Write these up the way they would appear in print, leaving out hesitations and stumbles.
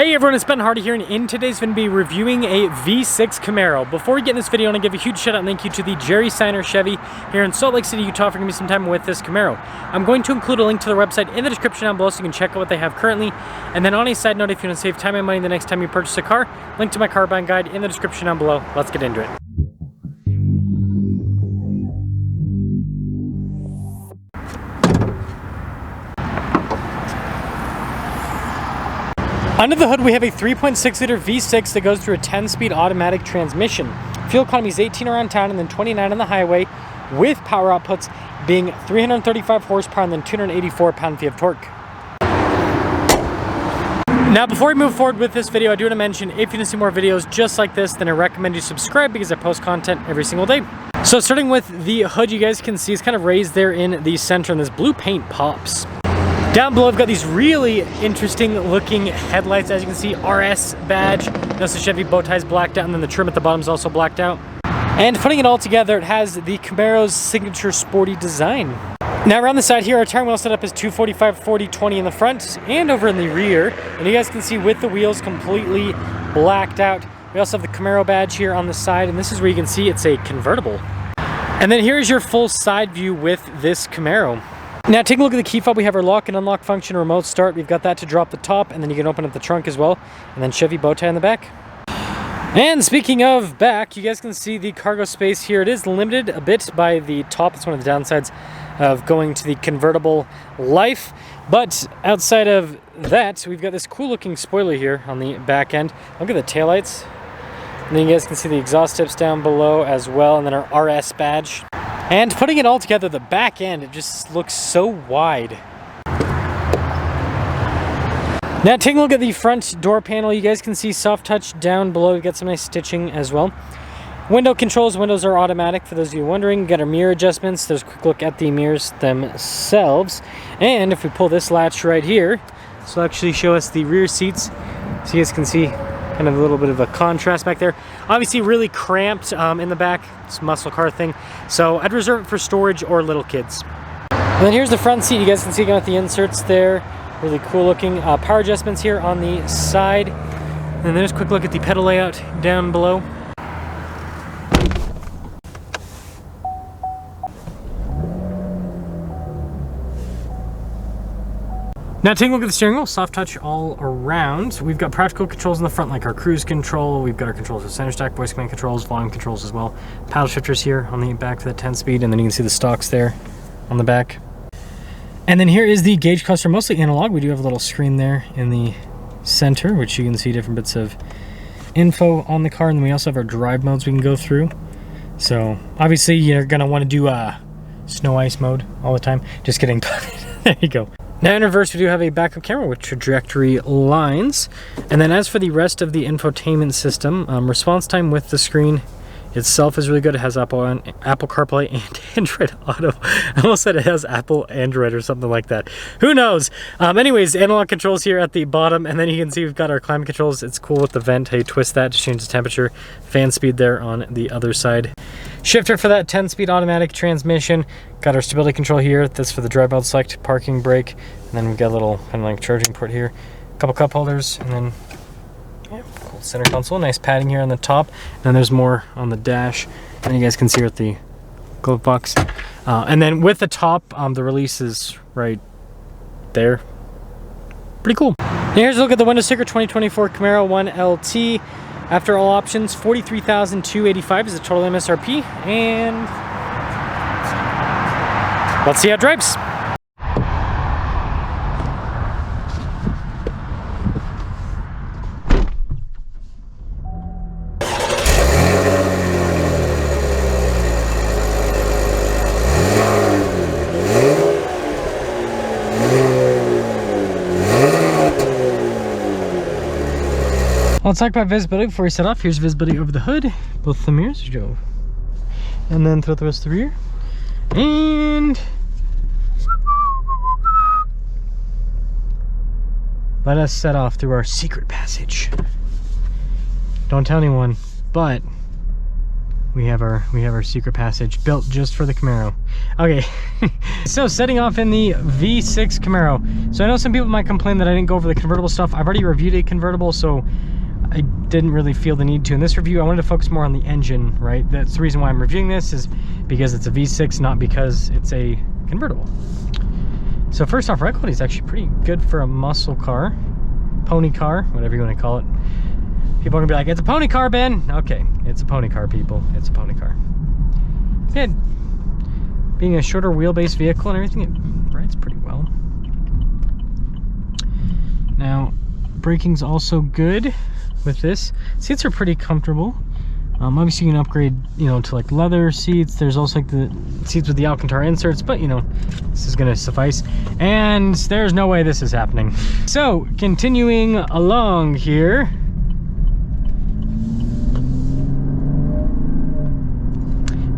Hey everyone, it's Ben Hardy here, and in today's video, I'm going to be reviewing a V6 Camaro. Before we get in this video, I want to give a huge shout out and thank you to the Jerry Signer Chevy here in Salt Lake City, Utah for giving me some time with this Camaro. I'm going to include a link to the website in the description down below so you can check out what they have currently. And then on a side note, if you want to save time and money the next time you purchase a car, link to my car buying guide in the description down below. Let's get into it. Under the hood, we have a 3.6-liter V6 that goes through a 10-speed automatic transmission. Fuel economy is 18 around town and then 29 on the highway, with power outputs being 335 horsepower and then 284 pound-feet of torque. Now, before we move forward with this video, I do want to mention, if you want to see more videos just like this, then I recommend you subscribe because I post content every single day. So starting with the hood, you guys can see it's kind of raised there in the center, and this blue paint pops. Down below, I've got these really interesting looking headlights. As you can see, RS badge. Notice the Chevy bow tie is blacked out, and then the trim at the bottom is also blacked out. And putting it all together, it has the Camaro's signature sporty design. Now around the side here, our tire wheel setup is 245, 40, 20 in the front and over in the rear. And you guys can see with the wheels completely blacked out. We also have the Camaro badge here on the side, and this is where you can see it's a convertible. And then here's your full side view with this Camaro. Now taking a look at the key fob, we have our lock and unlock function, remote start. We've got that to drop the top, and then you can open up the trunk as well. And then Chevy bow tie in the back. And speaking of back, you guys can see the cargo space here. It is limited a bit by the top. It's one of the downsides of going to the convertible life. But outside of that, we've got this cool looking spoiler here on the back end. Look at the taillights. And then you guys can see the exhaust tips down below as well, and then our RS badge. And putting it all together, the back end, it just looks so wide. Now taking a look at the front door panel, you guys can see soft touch down below. We've got some nice stitching as well. Window controls, windows are automatic for those of you wondering. We've got our mirror adjustments. There's a quick look at the mirrors themselves. And if we pull this latch right here, this will actually show us the rear seats. So you guys can see kind of a little bit of a contrast back there. Obviously really cramped in the back. It's a muscle car thing. So I'd reserve it for storage or little kids. And then here's the front seat. You guys can see again with the inserts there. Really cool looking power adjustments here on the side. And there's a quick look at the pedal layout down below. Now taking a look at the steering wheel, soft touch all around. We've got practical controls in the front like our cruise control. We've got our controls for center stack, voice command controls, volume controls as well. Paddle shifters here on the back for the 10-speed, and then you can see the stocks there on the back. And then here is the gauge cluster, mostly analog. We do have a little screen there in the center, which you can see different bits of info on the car. And then we also have our drive modes we can go through. So obviously you're gonna want to do snow ice mode all the time. Just kidding. There you go. Now in reverse, we do have a backup camera with trajectory lines. And then as for the rest of the infotainment system, response time with the screen itself is really good. It has Apple CarPlay and Android Auto. I almost said it has Apple Android or something like that. Who knows? Anyways, analog controls here at the bottom, and then you can see we've got our climate controls. It's cool with the vent. How you twist that to change the temperature. Fan speed there on the other side. Shifter for that 10-speed automatic transmission. Got our stability control here. That's for the drive mode select, parking brake. And then we've got a little kind of like charging port here. A couple cup holders, and then yeah, cool center console. Nice padding here on the top. And then there's more on the dash. And you guys can see with the glove box. And then with the top, the release is right there. Pretty cool. Now here's a look at the window sticker. 2024 Camaro 1LT. After all options, $43,285 is the total MSRP, and let's see how it drives. Let's talk about visibility before we set off. Here's visibility over the hood, both the mirrors, Joe, and then throughout the rest of the rear. And let us set off through our secret passage. Don't tell anyone, but we have our secret passage built just for the Camaro. Okay, so setting off in the V6 Camaro. So I know some people might complain that I didn't go over the convertible stuff. I've already reviewed a convertible, so I didn't really feel the need to. In this review, I wanted to focus more on the engine, right? That's the reason why I'm reviewing this, is because it's a V6, not because it's a convertible. So first off, ride quality is actually pretty good for a muscle car, pony car, whatever you want to call it. People are gonna be like, it's a pony car, Ben. Okay, it's a pony car, people. It's a pony car. Yeah, being a shorter wheelbase vehicle and everything, it rides pretty well. Now, braking's also good with this. Seats are pretty comfortable. Obviously you can upgrade, you know, to like leather seats. There's also like the seats with the Alcantara inserts, but you know, this is gonna suffice. And there's no way this is happening. So, continuing along here.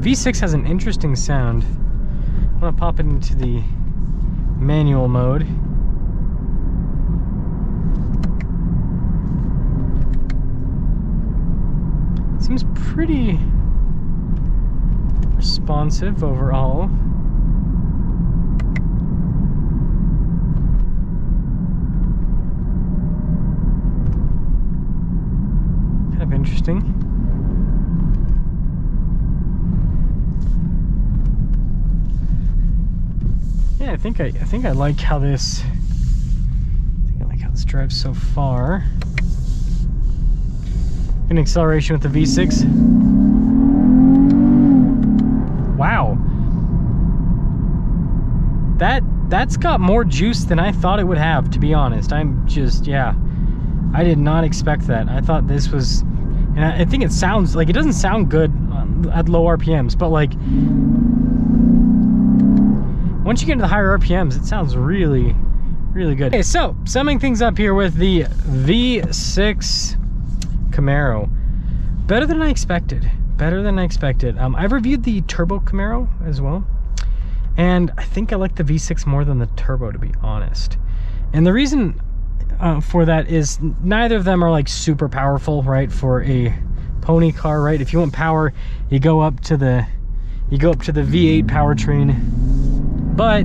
V6 has an interesting sound. I'm gonna pop it into the manual mode. Seems pretty responsive overall. Kind of interesting. Yeah, I think I like how this. I like how this drives so far. An acceleration with the V6. Wow. That's got more juice than I thought it would have, to be honest. I'm just, yeah. I did not expect that. I thought this was, and I think it sounds, like, it doesn't sound good at low RPMs, but like, once you get into the higher RPMs, it sounds really, really good. Okay, so, summing things up here with the V6 Camaro. Better than I expected. Better than I expected. I've reviewed the Turbo Camaro as well, and I think I like the V6 more than the Turbo, to be honest. And the reason for that is neither of them are like super powerful, right? For a pony car, right? If you want power, you go up to the V8 powertrain. But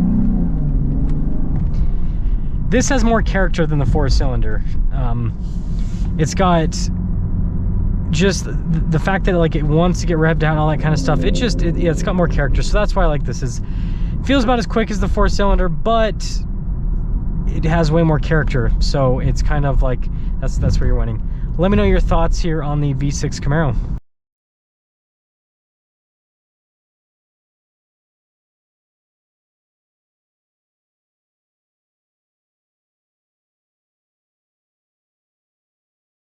this has more character than the 4-cylinder. It's got just the fact that like it wants to get revved out and all that kind of stuff. It's got more character, so that's why I like this. It feels about as quick as the 4-cylinder, but it has way more character, so it's kind of like that's where you're winning. Let me know your thoughts here on the V6 Camaro.